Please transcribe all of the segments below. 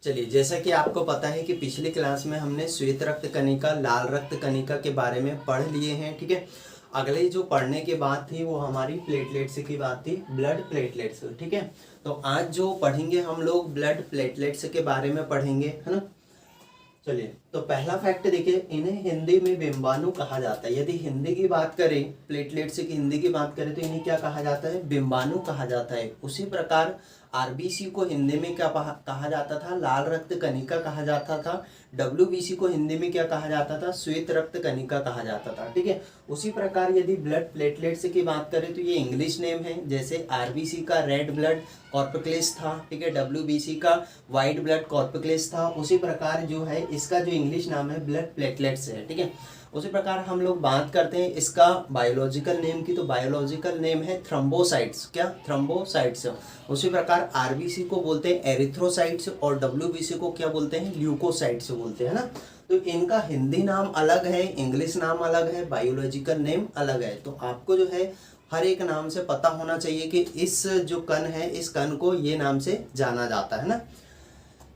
चलिए, जैसा कि आपको पता है कि पिछली क्लास में हमने श्वेत रक्त कणिका, लाल रक्त कणिका के बारे में पढ़ लिए हैं। ठीक है, अगले जो पढ़ने की बात थी वो हमारी प्लेटलेट्स की बात थी, ब्लड प्लेटलेट्स। ठीक है, तो आज जो पढ़ेंगे हम लोग ब्लड प्लेटलेट्स के बारे में पढ़ेंगे, है ना। चलिए, तो पहला फैक्ट देखिए, इन्हें हिंदी में बिंबाणु कहा जाता है। यदि हिंदी की बात करें, प्लेटलेट्स की हिंदी की बात करें तो इन्हें क्या कहा जाता है? बिंबाणु कहा जाता है। उसी प्रकार आरबीसी को हिंदी में क्या कहा जाता था? लाल रक्त कणिका कहा जाता था। डब्ल्यूबीसी को हिंदी में क्या कहा जाता था? श्वेत रक्त कणिका कहा जाता था। ठीक है, उसी प्रकार यदि ब्लड प्लेटलेट्स की बात करें तो ये इंग्लिश नेम है। जैसे आरबीसी का रेड ब्लड कॉर्पक्लेस था, ठीक है, डब्ल्यूबीसी का वाइट ब्लड कॉर्पक्लेस था। उसी प्रकार जो है इसका जो इंग्लिश नाम है ब्लड प्लेटलेट्स है। ठीक है, उसी प्रकार हम लोग बात करते हैं इसका बायोलॉजिकल नेम की, तो बायोलॉजिकल नेम है थ्रोम्बोसाइट्स। क्या? थ्रोम्बोसाइट्स। उसी प्रकार आरबीसी को बोलते हैं एरिथ्रोसाइट्स और डब्ल्यूबीसी को क्या बोलते हैं? ल्यूकोसाइट्स बोलते हैं ना। तो इनका हिंदी नाम अलग है, इंग्लिश नाम अलग है, बायोलॉजिकल नेम अलग है। तो आपको जो है हर एक नाम से पता होना चाहिए कि इस जो कण है, इस कण को ये नाम से जाना जाता है ना।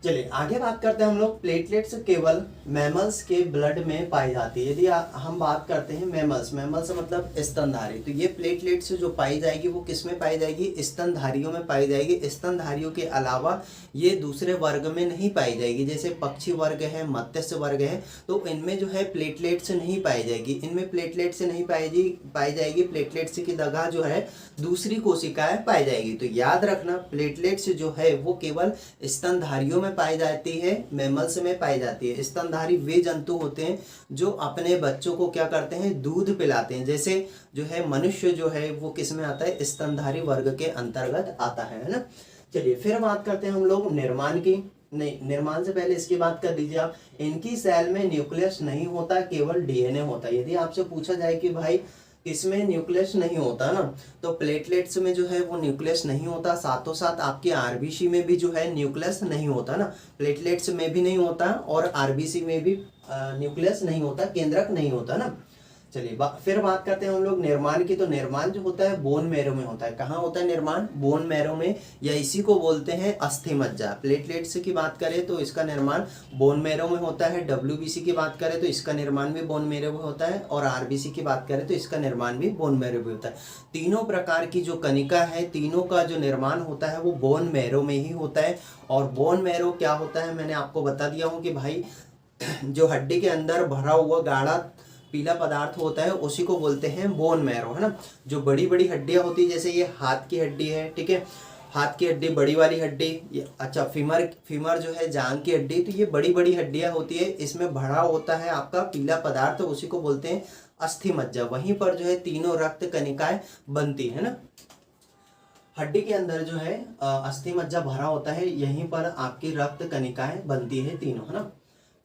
चलिए आगे बात करते हैं हम लोग। प्लेटलेट्स केवल मैमल्स के ब्लड में पाई जाती है। यदि हम बात करते हैं मैमल्स, मैमल्स मतलब स्तनधारी, तो ये प्लेटलेट्स जो पाई जाएगी वो किस में पाई जाएगी? स्तनधारियों में पाई जाएगी। स्तनधारियों के अलावा ये दूसरे वर्ग में नहीं पाई जाएगी। जैसे पक्षी वर्ग है, मत्स्य वर्ग है, तो इनमें जो है प्लेटलेट्स नहीं पाई जाएगी। इनमें प्लेटलेट्स नहीं पाई जाएगी। प्लेटलेट्स की जगह जो है दूसरी कोशिकाएं पाई जाएगी। तो याद रखना, प्लेटलेट्स जो है वो केवल स्तनधारियों में पाई जाती है, मैमल्स में पाई जाती है। स्तनधारी वे जंतु होते हैं जो अपने बच्चों को क्या करते हैं? दूध पिलाते हैं। जैसे जो है मनुष्य जो है वो किस में आता है? स्तनधारी वर्ग के अंतर्गत आता है ना। चलिए फिर बात करते हैं हम लोग निर्माण की। नहीं, निर्माण से पहले इसकी बात कर लीजिए आप। इनकी सेल में न्यूक्लियस नहीं होता, केवल डीएनए होता है। यदि आपसे पूछा जाए कि भाई इसमें न्यूक्लियस नहीं होता ना, तो प्लेटलेट्स में जो है वो न्यूक्लियस नहीं होता। साथों साथ आपके आरबीसी में भी जो है न्यूक्लियस नहीं होता ना। प्लेटलेट्स में भी नहीं होता और आरबीसी में भी न्यूक्लियस नहीं होता, केंद्रक नहीं होता ना। चलिए फिर बात करते हैं हम लोग निर्माण की। तो निर्माण जो होता है बोन मैरो में होता है। कहाँ होता है निर्माण? बोन मैरो में, या इसी को बोलते हैं अस्थि मज्जा। प्लेटलेट्स की बात करें तो इसका निर्माण बोन मैरो में होता है। डब्ल्यूबीसी की बात करें तो इसका निर्माण भी बोन मैरो में होता है, और आरबीसी की बात करें तो इसका निर्माण भी बोन मैरो में होता है। तीनों प्रकार की जो कणिका है, तीनों का जो निर्माण होता है वो बोन मैरो में ही होता है। और बोन मैरो क्या होता है मैंने आपको बता दिया हूँ कि भाई जो हड्डी के अंदर भरा हुआ गाढ़ा पीला पदार्थ होता है उसी को बोलते हैं बोन मैरो, है ना। जो बड़ी बड़ी हड्डियां होती है, जैसे ये हाथ की हड्डी है, ठीक है, हाथ की हड्डी बड़ी वाली हड्डी। अच्छा, फीमर जो है जांग की हड्डी, तो ये बड़ी बड़ी हड्डियां होती है, इसमें भरा होता है आपका पीला पदार्थ, तो उसी को बोलते हैं अस्थि मज्जा। वहीं पर जो है तीनों रक्त कणिकाएं बनती है ना। हड्डी के अंदर जो है अस्थि मज्जा भरा होता है, यहीं पर आपकी रक्त कणिकाएं बनती है तीनों, है ना।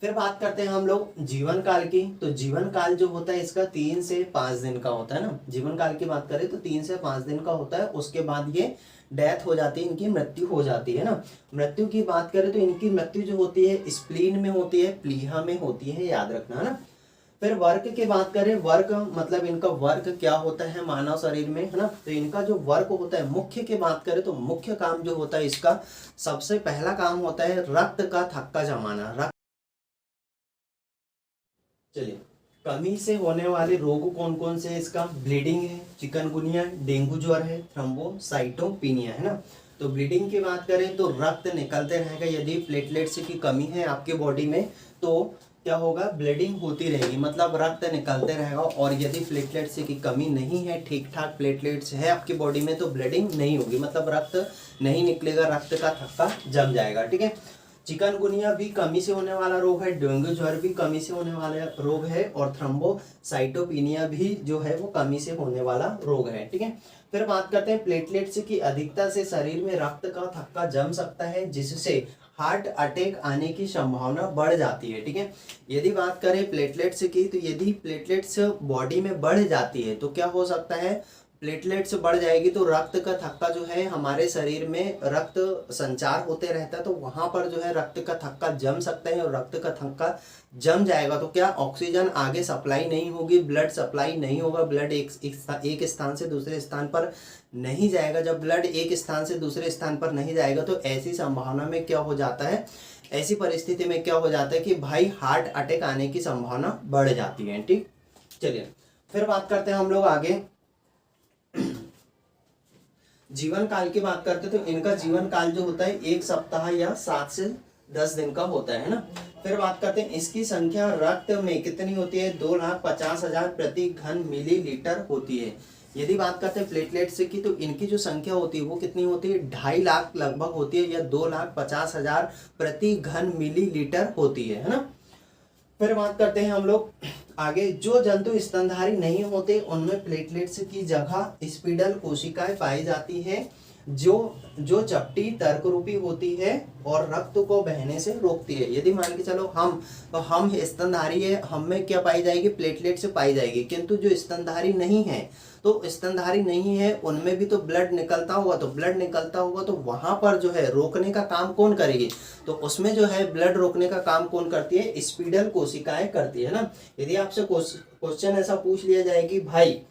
फिर बात करते हैं हम लोग जीवन काल की। तो जीवन काल जो होता है इसका 3 से 5 दिन का होता है ना। जीवन काल की बात करें तो 3 से 5 दिन का होता है। उसके बाद ये डेथ हो जाती है, इनकी मृत्यु हो जाती है ना। मृत्यु की बात करें तो इनकी मृत्यु जो होती है स्प्लीन में होती है, प्लीहा में होती है, याद रखना, है ना। फिर वर्क की बात करें, वर्क मतलब इनका वर्क क्या होता है मानव शरीर में, है ना। तो इनका जो वर्क होता है, मुख्य की बात करें तो मुख्य काम जो होता है इसका, सबसे पहला काम होता है रक्त का थक्का जमाना। चलिए, कमी से होने वाले रोग कौन कौन से? इसका ब्लीडिंग है, चिकनगुनिया, डेंगू ज्वर है, थ्रोम्बोसाइटोपिनिया, है ना। तो ब्लीडिंग की बात करें तो रक्त निकलते रहेगा। यदि प्लेटलेट्स की कमी है आपके बॉडी में तो क्या होगा? ब्लीडिंग होती रहेगी, मतलब रक्त निकलते रहेगा। और यदि प्लेटलेट्स की कमी नहीं है, ठीक ठाक प्लेटलेट्स है आपकी बॉडी में, तो ब्लीडिंग नहीं होगी, मतलब रक्त नहीं निकलेगा, रक्त का थक्का जम जाएगा, ठीक है। चिकनगुनिया भी कमी से होने वाला रोग है, डेंगू ज्वर भी कमी से होने वाला रोग है, और थ्रोम्बोसाइटोपिनिया भी जो है वो कमी से होने वाला रोग है, ठीक है। फिर बात करते हैं प्लेटलेट्स की अधिकता से शरीर में रक्त का थक्का जम सकता है, जिससे हार्ट अटैक आने की संभावना बढ़ जाती है, ठीक है। यदि बात करें प्लेटलेट्स की, तो यदि प्लेटलेट्स बॉडी में बढ़ जाती है तो क्या हो सकता है? प्लेटलेट्स बढ़ जाएगी तो रक्त का थक्का जो है हमारे शरीर में रक्त संचार होते रहता है, तो वहाँ पर जो है रक्त का थक्का जम सकता है, और रक्त का थक्का जम जाएगा तो क्या ऑक्सीजन आगे सप्लाई नहीं होगी, ब्लड सप्लाई नहीं होगा, ब्लड एक स्थान से दूसरे स्थान पर नहीं जाएगा। जब ब्लड एक स्थान से दूसरे स्थान पर नहीं जाएगा तो ऐसी संभावना में क्या हो जाता है, ऐसी परिस्थिति में क्या हो जाता है कि भाई हार्ट अटैक आने की संभावना बढ़ जाती है। ठीक, चलिए फिर बात करते हैं हम लोग आगे जीवन काल की बात करते हैं। तो इनका जीवन काल जो होता है 1 सप्ताह या 7 से 10 दिन का होता है ना। फिर बात करते हैं इसकी संख्या रक्त में कितनी होती है, 2,50,000 प्रति घन मिलीलीटर होती है। यदि बात करते हैं प्लेटलेट्स की तो इनकी जो संख्या होती है वो कितनी होती है, 2.5 लाख लगभग होती है, या 2,50,000 प्रति घन मिलीलीटर होती है ना। फिर बात करते हैं हम लोग आगे, जो जंतु स्तनधारी नहीं होते उनमें प्लेटलेट्स की जगह स्पीडल कोशिकाएं पाई जाती है, जो चपटी तर्करूपी होती है और रक्त को बहने से रोकती है। यदि मान के चलो हम स्तनधारी है, हम में क्या पाई जाएगी, प्लेटलेट्स पाई जाएगी, किंतु जो स्तनधारी नहीं है तो स्तनधारी नहीं है उनमें भी तो ब्लड निकलता होगा, तो वहां पर जो है रोकने का काम कौन करेगी, तो उसमें जो है ब्लड रोकने का काम कौन करती है, स्पीडल कोशिकाएं करती है ना। यदि आपसे क्वेश्चन ऐसा पूछ लिया जाए कि भाई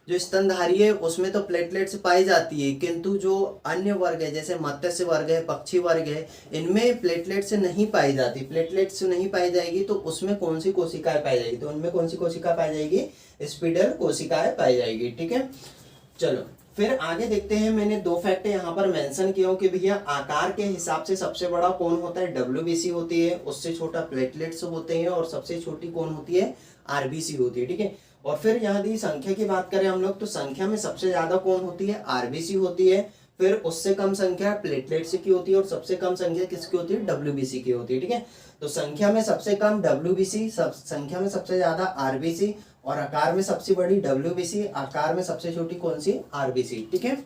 जो स्तनधारी है उसमें तो प्लेटलेट्स पाई जाती है, किंतु जो अन्य वर्ग है जैसे मत्स्य वर्ग है, पक्षी वर्ग है, इनमें प्लेटलेट्स नहीं पाई जाती, प्लेटलेट्स नहीं पाई जाएगी तो उसमें कौन सी कोशिकाएं पाई जाएगी, तो उनमें कौन सी कोशिका पाई जाएगी, स्पीडल कोशिकाएं पाई जाएगी। ठीक है, चलो फिर आगे देखते हैं। मैंने 2 फैक्ट यहाँ पर मेंशन किया हूँ कि भैया आकार के हिसाब से सबसे बड़ा कौन होता है, WBC होती है, उससे छोटा प्लेटलेट्स होते हैं, और सबसे छोटी कौन होती है, RBC होती है। ठीक है, और फिर यदि संख्या की बात करें हम लोग तो संख्या में सबसे ज्यादा कौन होती है, RBC होती है, फिर उससे कम संख्या प्लेटलेट्स की होती है, और सबसे कम संख्या किसकी होती है, WBC की होती है। ठीक है, तो संख्या में सबसे कम WBC, संख्या में सबसे ज्यादा RBC, और आकार में सबसे बड़ी WBC, आकार में सबसे छोटी कौन सी, RBC। ठीक है,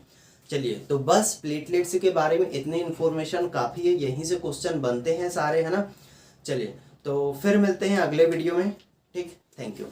चलिए तो बस प्लेटलेट्स के बारे में इतनी इन्फॉर्मेशन काफी है, यहीं से क्वेश्चन बनते हैं सारे, है ना। चलिए तो फिर मिलते हैं अगले वीडियो में। ठीक, थैंक यू।